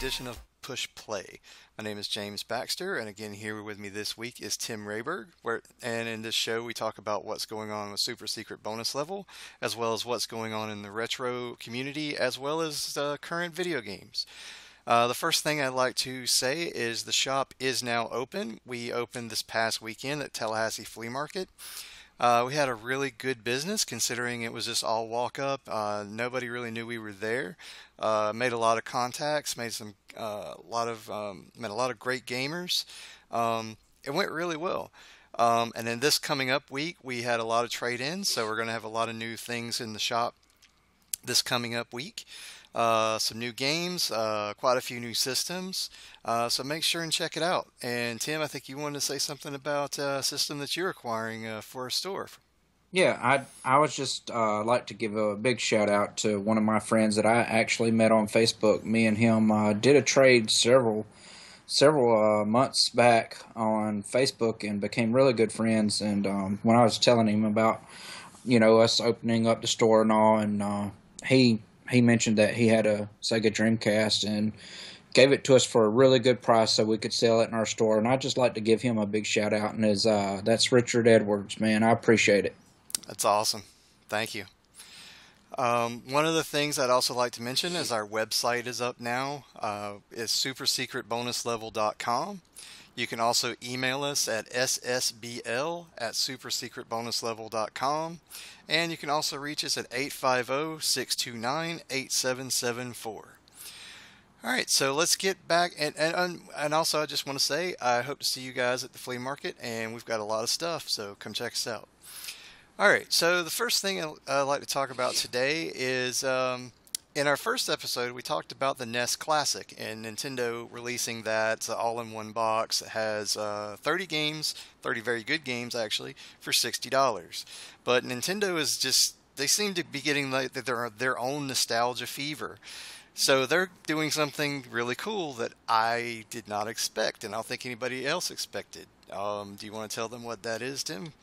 edition of Push Play. My name is James Baxter, and again, here with me this week is Tim Rayberg. And in this show, we talk about what's going on with Super Secret Bonus Level, as well as what's going on in the retro community, as well as current video games. The first thing I'd like to say is the shop is now open. We opened this past weekend at Tallahassee Flea Market. We had a really good business considering it was just all walk up. Nobody really knew we were there. Made a lot of contacts, met a lot of great gamers. It went really well. And then this coming up week, we had a lot of trade-ins, so we're going to have a lot of new things in the shop this coming up week. Some new games, quite a few new systems. So make sure and check it out. And Tim, I think you wanted to say something about a system that you're acquiring for a store. Yeah, I was just like to give a big shout out to one of my friends that I actually met on Facebook. Me and him did a trade several months back on Facebook and became really good friends. And when I was telling him about us opening up the store and all, and he mentioned that he had a Sega Dreamcast and gave it to us for a really good price so we could sell it in our store. And I'd just like to give him a big shout out. And that's Richard Edwards, man. I appreciate it. That's awesome. Thank you. One of the things I'd also like to mention is our website is up now. It's supersecretbonuslevel.com. You can also email us at ssbl@supersecretbonuslevel.com. And you can also reach us at 850-629-8774. All right, so let's get back. And also, I just want to say, I hope to see you guys at the flea market, and we've got a lot of stuff, so come check us out. All right, so the first thing I'd like to talk about today is in our first episode, we talked about the NES Classic and Nintendo releasing that all-in-one box. It has 30 games, 30 very good games actually, for $60. But Nintendo is just, they seem to be getting like their own nostalgia fever. So they're doing something really cool that I did not expect, and I don't think anybody else expected. Do you want to tell them what that is, Tim?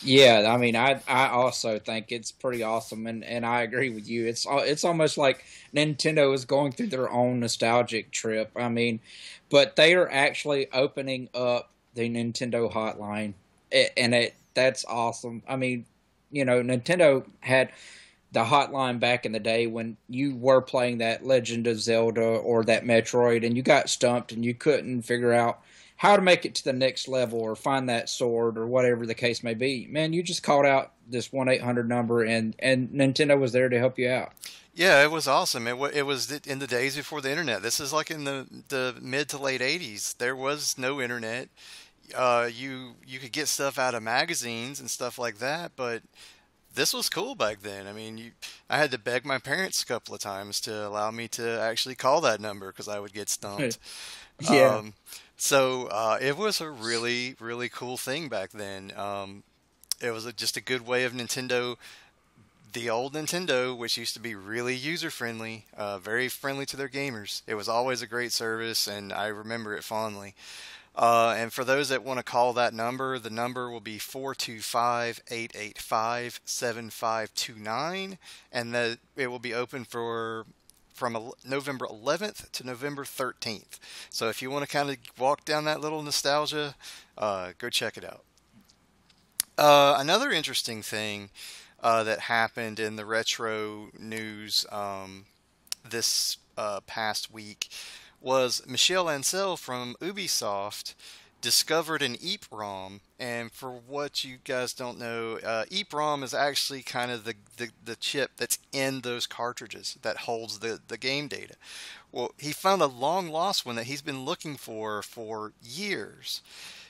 Yeah, I mean, I also think it's pretty awesome, and I agree with you. It's almost like Nintendo is going through their own nostalgic trip. I mean, but they are actually opening up the Nintendo hotline, and that's awesome. I mean, Nintendo had the hotline back in the day when you were playing that Legend of Zelda or that Metroid, and you got stumped and you couldn't figure out how to make it to the next level or find that sword or whatever the case may be. Man, you just called out this 1-800 number and Nintendo was there to help you out. Yeah, it was awesome. It was in the days before the internet. This is like in the mid to late 80s. There was no internet. You could get stuff out of magazines and stuff like that, but this was cool back then. I mean, I had to beg my parents a couple of times to allow me to actually call that number because I would get stumped. Yeah. It was a really, really cool thing back then. It was just a good way of Nintendo, the old Nintendo, which used to be really user friendly, very friendly to their gamers. It was always a great service, and I remember it fondly. And for those that want to call that number, the number will be 425-885-7529, and it will be open from November 11th to November 13th. So if you want to kind of walk down that little nostalgia, go check it out. Another interesting thing that happened in the retro news this past week was Michel Ancel from Ubisoft discovered an EEPROM, and for what you guys don't know, EEPROM is actually kind of the chip that's in those cartridges that holds the game data. Well, he found a long lost one that he's been looking for years.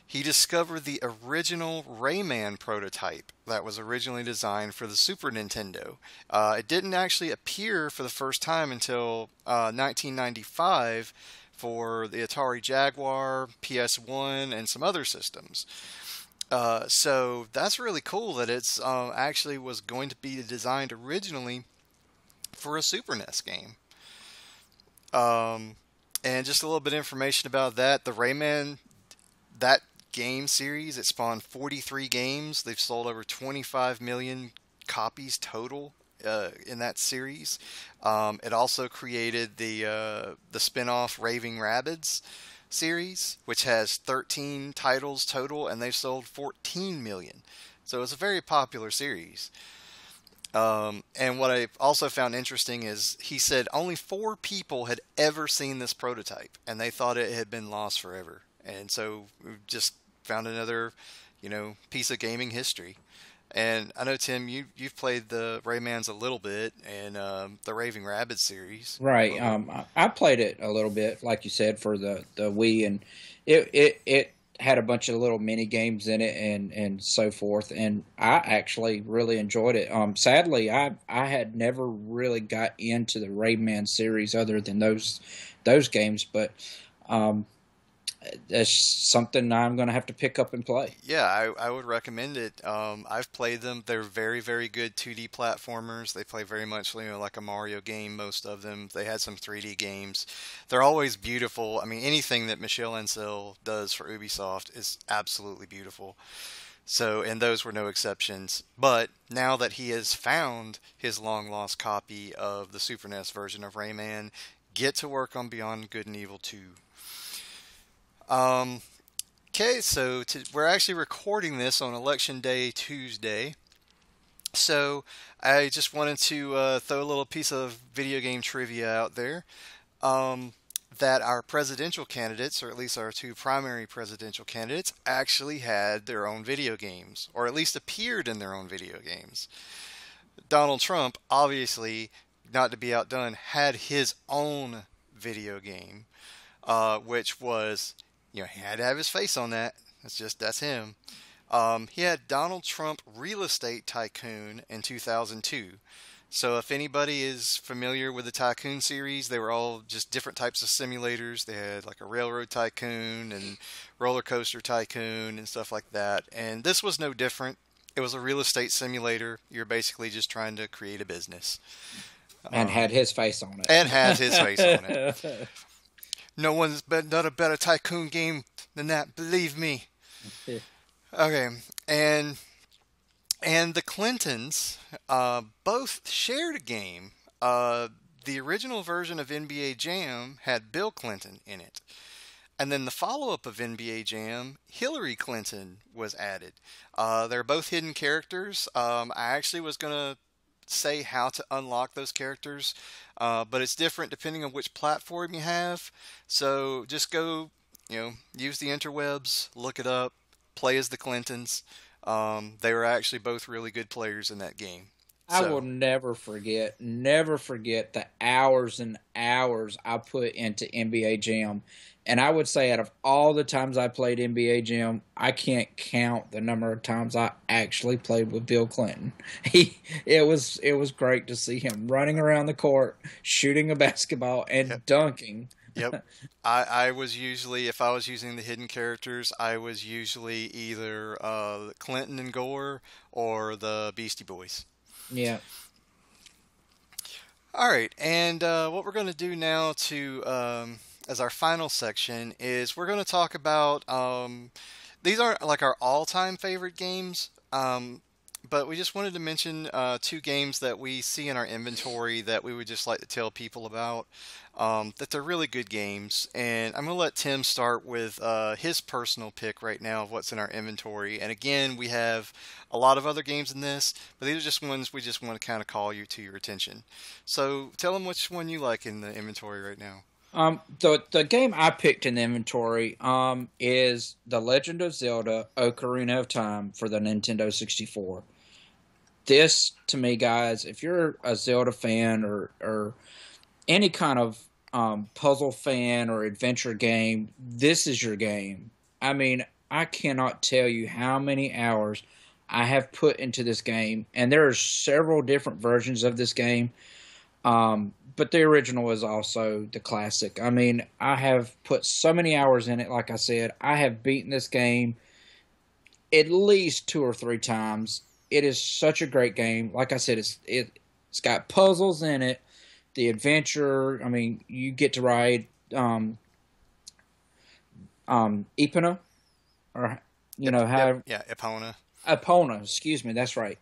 He discovered the original Rayman prototype that was originally designed for the Super Nintendo. It didn't actually appear for the first time until 1995 for the Atari Jaguar, PS1, and some other systems. So that's really cool that it's actually was going to be designed originally for a Super NES game. And just a little bit of information about that. The Rayman, that game series, it spawned 43 games. They've sold over 25 million copies total in that series. It also created the spin-off Raving Rabbids series, which has 13 titles total, and they've sold 14 million. So it's a very popular series. And what I also found interesting is he said only 4 people had ever seen this prototype, and they thought it had been lost forever. And so we just found another, piece of gaming history. And I know Tim, you've played the Raymans a little bit, and the Raving Rabbit series a Right. little bit. I played it a little bit, like you said, for the Wii, and it had a bunch of little mini games in it and so forth, and I actually really enjoyed it. Sadly, I had never really got into the Rayman series other than those games, but um, that's something I'm going to have to pick up and play. Yeah, I would recommend it. I've played them. They're very, very good 2D platformers. They play very much, like a Mario game, most of them. They had some 3D games. They're always beautiful. I mean, anything that Michel Ancel does for Ubisoft is absolutely beautiful. So, and those were no exceptions. But now that he has found his long lost copy of the Super NES version of Rayman, get to work on Beyond Good and Evil 2. Um, Okay, so we're actually recording this on Election Day Tuesday. So I just wanted to throw a little piece of video game trivia out there. Um, that our presidential candidates, or at least our 2 primary presidential candidates, actually had their own video games, or at least appeared in their own video games. Donald Trump, obviously, not to be outdone, had his own video game, which was, he had to have his face on that. That's him. He had Donald Trump Real Estate Tycoon in 2002. So if anybody is familiar with the Tycoon series, they were all just different types of simulators. They had like a railroad tycoon and roller coaster tycoon and stuff like that. And this was no different. It was a real estate simulator. You're basically just trying to create a business. And had his face on And has his face on it. it. No one's done a better tycoon game than that. Believe me. Okay, and the Clintons both shared a game. The original version of NBA Jam had Bill Clinton in it. And then the follow up of NBA Jam, Hillary Clinton was added. They're both hidden characters. I actually was going to say how to unlock those characters, but it's different depending on which platform you have. So just go, use the interwebs, look it up, play as the Clintons. They were actually both really good players in that game. I will So, never forget the hours and hours I put into NBA Jam. And I would say out of all the times I played NBA Jam, I can't count the number of times I actually played with Bill Clinton. It was great to see him running around the court, shooting a basketball yep, and dunking. yep. I was usually, if I was using the hidden characters, I was usually either Clinton and Gore or the Beastie Boys. Yeah. All right, and what we're going to do now as our final section is we're going to talk about these aren't like our all-time favorite games, but we just wanted to mention 2 games that we see in our inventory that we would just like to tell people about. That they're really good games, and I'm going to let Tim start with his personal pick right now of what's in our inventory. And again, we have a lot of other games in this, but these are just ones we just want to kind of call you to your attention. So tell them which one you like in the inventory right now. The game I picked in the inventory is The Legend of Zelda: Ocarina of Time for the Nintendo 64. This, to me, guys, if you're a Zelda fan or any kind of puzzle fan or adventure game, this is your game. I mean, I cannot tell you how many hours I have put into this game, and there are several different versions of this game. But the original is also the classic. I mean, I have put so many hours in it. Like I said, I have beaten this game at least 2 or 3 times. It is such a great game. Like I said, it's got puzzles in it. The adventure. I mean, you get to ride Epona, or Yep, yep, how yeah, Epona. Epona. Excuse me, that's right.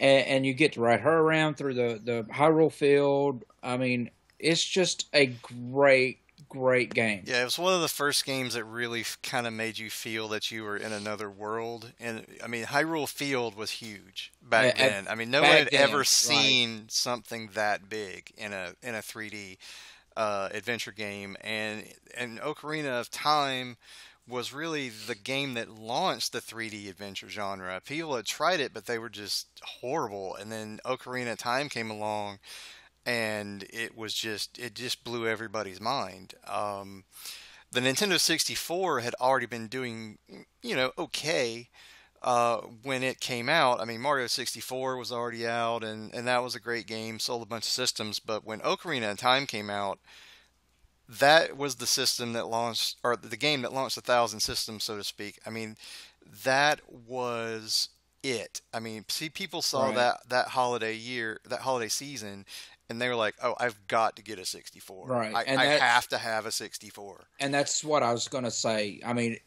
and you get to ride her around through the Hyrule Field. I mean, it's just a great game. Yeah, it was one of the first games that really kind of made you feel that you were in another world. And I mean, Hyrule Field was huge back then. I mean, no one Back had ever then, right? seen something that big in a 3D adventure game. And Ocarina of Time was really the game that launched the 3D adventure genre. People had tried it, but they were just horrible. And then Ocarina of Time came along, and it just blew everybody's mind. The Nintendo 64 had already been doing, okay, when it came out. I mean, Mario 64 was already out, and that was a great game, sold a bunch of systems. But when Ocarina of Time came out, that was the system that launched, or the game that launched 1,000 systems, so to speak. I mean, that was it. I mean, see, people saw Right. that holiday season, and they were like, "Oh, I've got to get a 64. Right. I have to have a 64." And that's what I was going to say. I mean,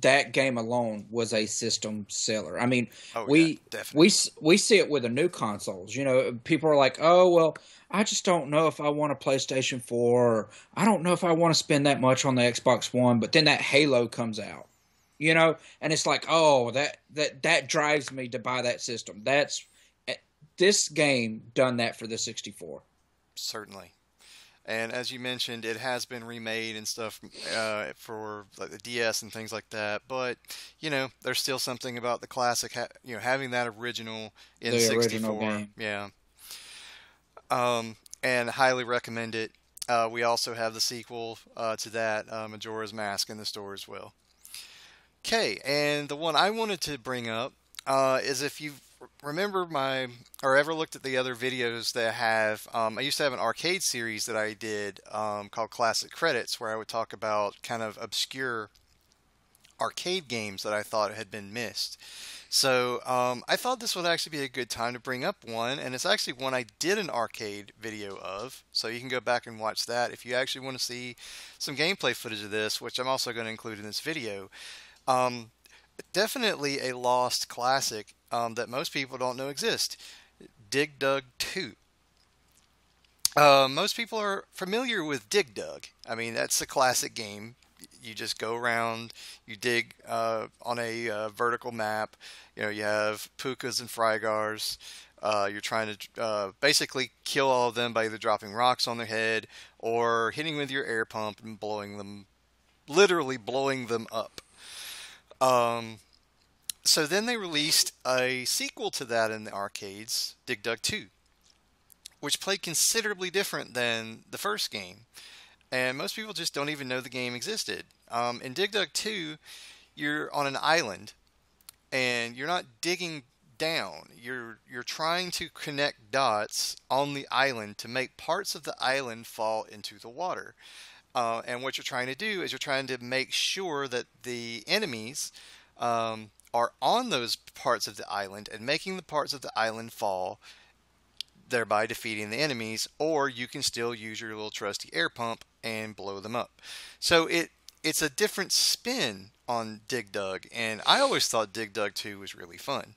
that game alone was a system seller. I mean, Oh yeah, we definitely. we see it with the new consoles. You know, people are like, "Oh, well, I just don't know if I want a PlayStation 4 or I don't know if I want to spend that much on the Xbox One." But then that Halo comes out. You know, and it's like, "Oh, that drives me to buy that system." That's this game done that for the 64. Certainly. And as you mentioned, it has been remade and stuff for like the DS and things like that. But there's still something about the classic, having that original in The original 64. game. Yeah, and highly recommend it. We also have the sequel to that, Majora's Mask, in the store as well. Okay, and the one I wanted to bring up is if you remember my or ever looked at the other videos that I have. I used to have an arcade series that I did called Classic Credits, where I would talk about kind of obscure arcade games that I thought had been missed. So I thought this would actually be a good time to bring up one, and it's actually one I did an arcade video of. So you can go back and watch that if you actually want to see some gameplay footage of this, which I'm also going to include in this video. Um, Definitely a lost classic that most people don't know exist. Dig Dug 2. Most people are familiar with Dig Dug. I mean, that's a classic game. You just go around, you dig on a vertical map. You have Pukas and Frygars. You're trying to basically kill all of them by either dropping rocks on their head or hitting with your air pump and blowing them, literally blowing them up. Um, so then they released a sequel to that in the arcades, Dig Dug 2, which played considerably different than the first game. And most people just don't even know the game existed. In Dig Dug 2, you're on an island and you're not digging down. You're trying to connect dots on the island to make parts of the island fall into the water. And what you're trying to do is you're trying to make sure that the enemies are on those parts of the island and making the parts of the island fall, thereby defeating the enemies, or you can still use your little trusty air pump and blow them up. So it's a different spin on Dig Dug, and I always thought Dig Dug 2 was really fun.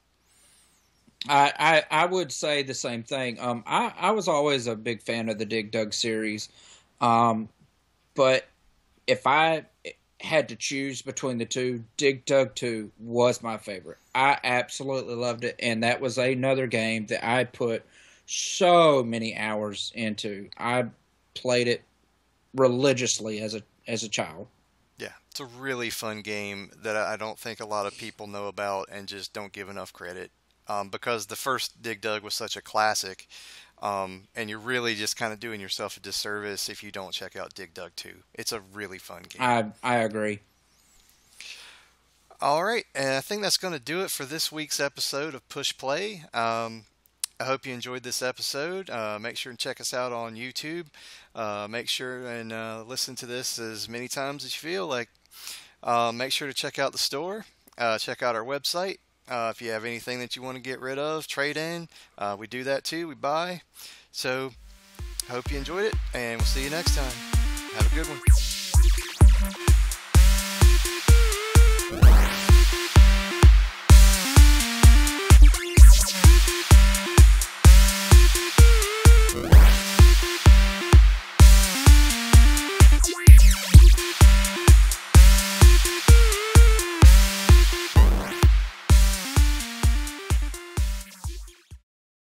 I would say the same thing. I was always a big fan of the Dig Dug series. Um, but if I had to choose between the two, Dig Dug 2 was my favorite. I absolutely loved it, and that was another game that I put so many hours into. I played it religiously as a child. Yeah, it's a really fun game that I don't think a lot of people know about and just don't give enough credit. Because the first Dig Dug was such a classic, and you're really just kind of doing yourself a disservice if you don't check out Dig Dug 2. It's a really fun game. I agree. All right, and I think that's going to do it for this week's episode of Push Play. I hope you enjoyed this episode. Make sure and check us out on YouTube. Make sure and listen to this as many times as you feel like. Make sure to check out the store. Check out our website. If you have anything that you want to get rid of, trade in, we do that too. We buy. So, hope you enjoyed it, and we'll see you next time. Have a good one.